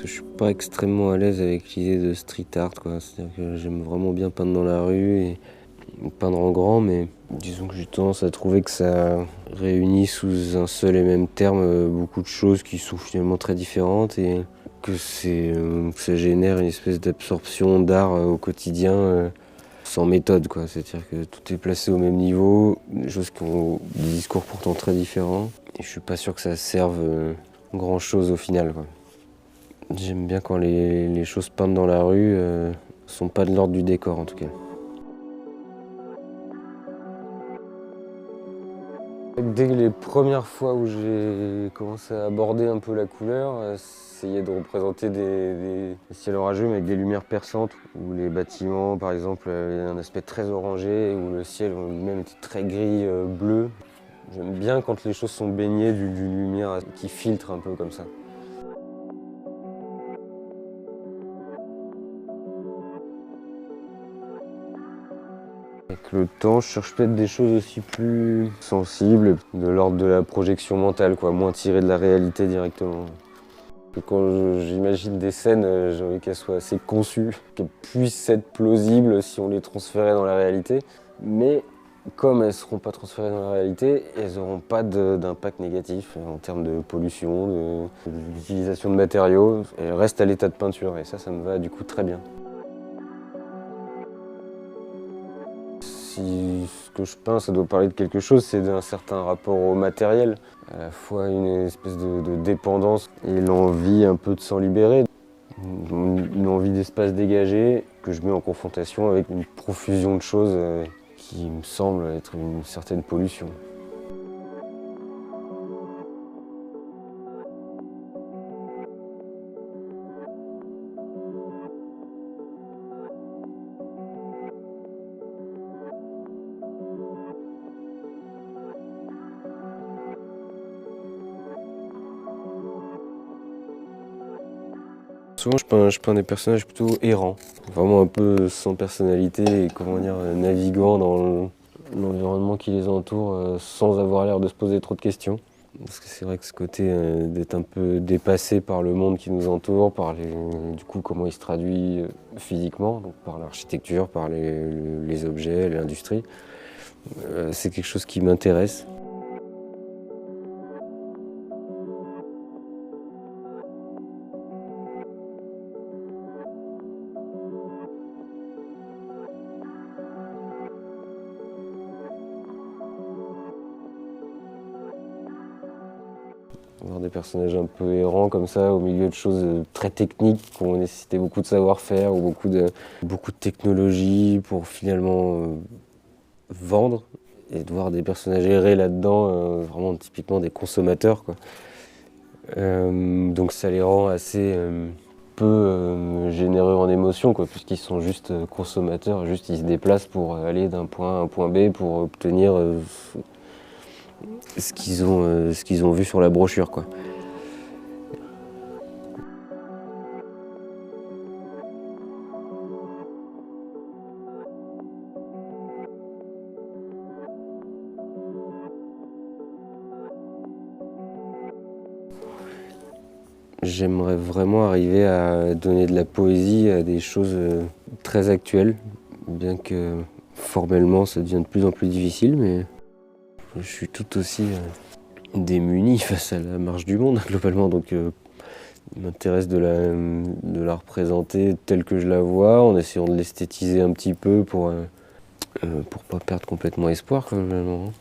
que je suis pas extrêmement à l'aise avec l'idée de street art, quoi. C'est-à-dire que j'aime vraiment bien peindre dans la rue et peindre en grand, mais disons que j'ai tendance à trouver que ça réunit sous un seul et même terme beaucoup de choses qui sont finalement très différentes et que ça génère une espèce d'absorption d'art au quotidien sans méthode, quoi. C'est-à-dire que tout est placé au même niveau, des choses qui ont des discours pourtant très différents, et je suis pas sûr que ça serve grand-chose au final, quoi. J'aime bien quand les choses peintes dans la rue sont pas de l'ordre du décor, en tout cas. Dès les premières fois où j'ai commencé à aborder un peu la couleur, essayer de représenter des ciels orageux mais avec des lumières perçantes, où les bâtiments par exemple avaient un aspect très orangé, où le ciel lui-même était très gris, bleu. J'aime bien quand les choses sont baignées d'une lumière qui filtre un peu comme ça. Avec le temps, je cherche peut-être des choses aussi plus sensibles, de l'ordre de la projection mentale, quoi, moins tirées de la réalité directement. Quand j'imagine des scènes, j'ai envie qu'elles soient assez conçues, qu'elles puissent être plausibles si on les transférait dans la réalité. Mais comme elles ne seront pas transférées dans la réalité, elles n'auront pas d'impact négatif en termes de pollution, d'utilisation de matériaux. Elles restent à l'état de peinture et ça me va du coup très bien. Si ce que je peins, ça doit parler de quelque chose, c'est d'un certain rapport au matériel, à la fois une espèce de dépendance et l'envie un peu de s'en libérer, une envie d'espace dégagé que je mets en confrontation avec une profusion de choses qui me semble être une certaine pollution. Souvent, je peins des personnages plutôt errants, vraiment un peu sans personnalité et comment dire, naviguant dans l'environnement qui les entoure sans avoir l'air de se poser trop de questions. Parce que c'est vrai que ce côté d'être un peu dépassé par le monde qui nous entoure, du coup comment il se traduit physiquement, donc par l'architecture, par les objets, l'industrie, c'est quelque chose qui m'intéresse. Voir des personnages un peu errants comme ça, au milieu de choses très techniques qui ont nécessité beaucoup de savoir-faire ou beaucoup de technologie pour finalement vendre. Et de voir des personnages errer là-dedans, vraiment typiquement des consommateurs, quoi. Donc ça les rend assez peu généreux en émotions, quoi, puisqu'ils sont juste consommateurs, juste ils se déplacent pour aller d'un point A à un point B pour obtenir ce qu'ils ont vu sur la brochure, quoi. J'aimerais vraiment arriver à donner de la poésie à des choses très actuelles, bien que formellement ça devient de plus en plus difficile, mais je suis tout aussi démuni face à la marche du monde globalement, donc il m'intéresse de la représenter telle que je la vois, en essayant de l'esthétiser un petit peu pour pas perdre complètement espoir, globalement.